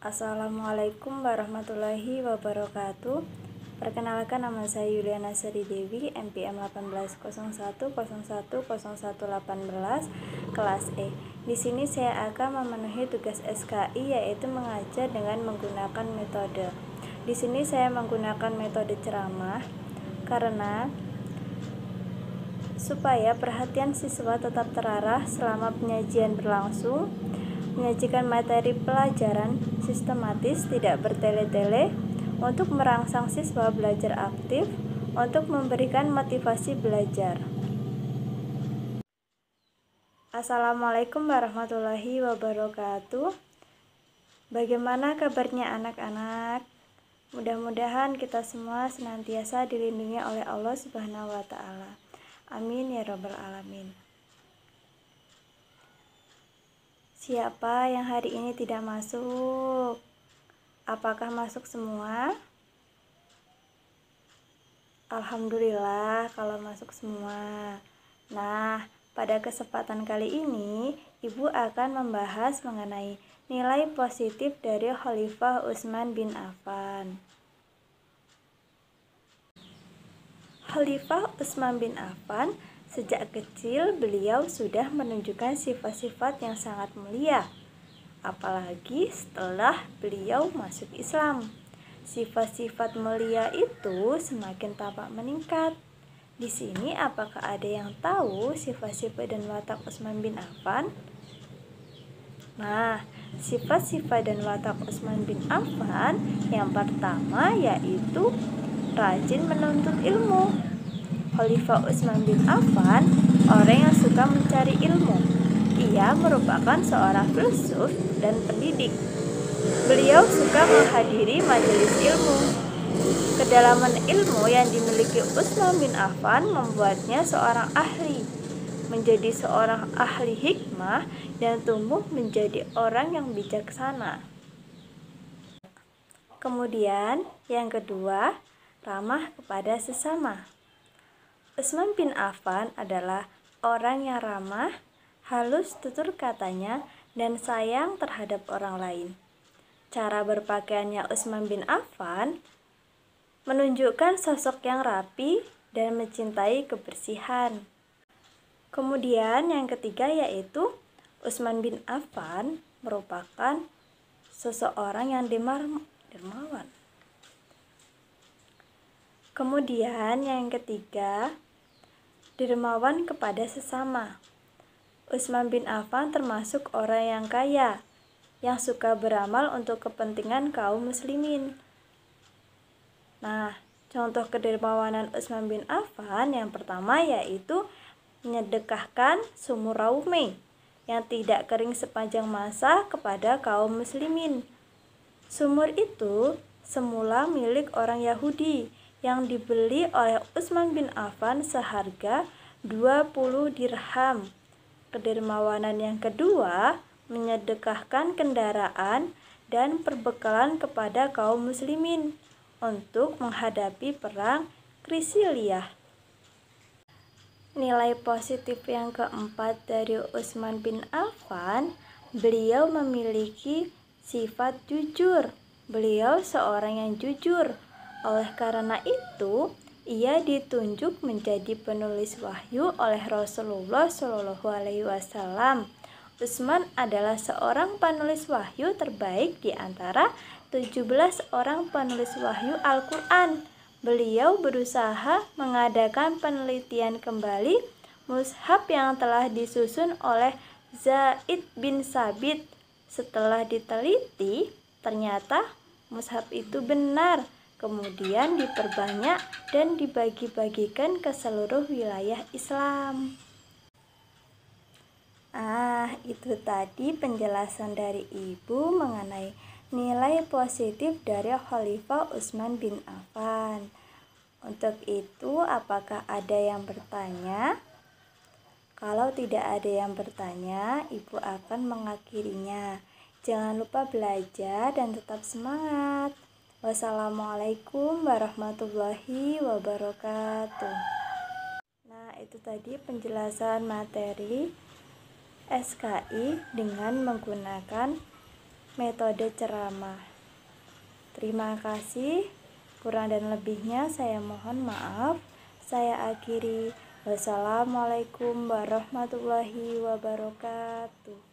Assalamualaikum warahmatullahi wabarakatuh. Perkenalkan, nama saya Yuliana Sari Dewi, NPM 1801010118, kelas E. Di sini saya akan memenuhi tugas SKI, yaitu mengajar dengan menggunakan metode. Di sini saya menggunakan metode ceramah karena supaya perhatian siswa tetap terarah selama penyajian berlangsung, menyajikan materi pelajaran sistematis, tidak bertele-tele, untuk merangsang siswa belajar aktif, untuk memberikan motivasi belajar. Assalamualaikum warahmatullahi wabarakatuh. Bagaimana kabarnya anak-anak? Mudah-mudahan kita semua senantiasa dilindungi oleh Allah Subhanahu wa Ta'ala. Amin ya Rabbal Alamin. Siapa yang hari ini tidak masuk? Apakah masuk semua? Alhamdulillah kalau masuk semua. Nah, pada kesempatan kali ini Ibu akan membahas mengenai nilai positif dari Khalifah Utsman bin Affan. Khalifah Utsman bin Affan, sejak kecil beliau sudah menunjukkan sifat-sifat yang sangat mulia. Apalagi setelah beliau masuk Islam, sifat-sifat mulia itu semakin tampak meningkat. Di sini apakah ada yang tahu sifat-sifat dan watak Utsman bin Affan? Nah, sifat-sifat dan watak Utsman bin Affan yang pertama yaitu rajin menuntut ilmu. Khalifah Utsman bin Affan orang yang suka mencari ilmu. Ia merupakan seorang filsuf dan pendidik. Beliau suka menghadiri majelis ilmu. Kedalaman ilmu yang dimiliki Utsman bin Affan membuatnya seorang ahli, menjadi seorang ahli hikmah dan tumbuh menjadi orang yang bijaksana. Kemudian yang kedua, ramah kepada sesama. Utsman bin Affan adalah orang yang ramah, halus tutur katanya, dan sayang terhadap orang lain. Cara berpakaiannya Utsman bin Affan menunjukkan sosok yang rapi dan mencintai kebersihan. Kemudian yang ketiga yaitu Utsman bin Affan merupakan seseorang yang dermawan. Kemudian yang ketiga, dermawan kepada sesama. Utsman bin Affan termasuk orang yang kaya, yang suka beramal untuk kepentingan kaum muslimin. Nah, contoh kedermawanan Utsman bin Affan yang pertama yaitu menyedekahkan sumur Raumi yang tidak kering sepanjang masa kepada kaum muslimin. Sumur itu semula milik orang Yahudi yang dibeli oleh Utsman bin Affan seharga 20 dirham. Kedermawanan yang kedua, menyedekahkan kendaraan dan perbekalan kepada kaum muslimin untuk menghadapi perang Krisiliyah. Nilai positif yang keempat dari Utsman bin Affan, beliau memiliki sifat jujur. Beliau seorang yang jujur. Oleh karena itu, ia ditunjuk menjadi penulis wahyu oleh Rasulullah SAW. Utsman adalah seorang penulis wahyu terbaik di antara 17 orang penulis wahyu Al-Quran. Beliau berusaha mengadakan penelitian kembali mushaf yang telah disusun oleh Zaid bin Sabit. Setelah diteliti, ternyata mushaf itu benar. Kemudian diperbanyak dan dibagi-bagikan ke seluruh wilayah Islam. Itu tadi penjelasan dari Ibu mengenai nilai positif dari Khalifah Utsman bin Affan. Untuk itu, apakah ada yang bertanya? Kalau tidak ada yang bertanya, Ibu akan mengakhirinya. Jangan lupa belajar dan tetap semangat. Wassalamualaikum warahmatullahi wabarakatuh. Nah, itu tadi penjelasan materi SKI dengan menggunakan metode ceramah. Terima kasih. Kurang dan lebihnya saya mohon maaf. Saya akhiri. Wassalamualaikum warahmatullahi wabarakatuh.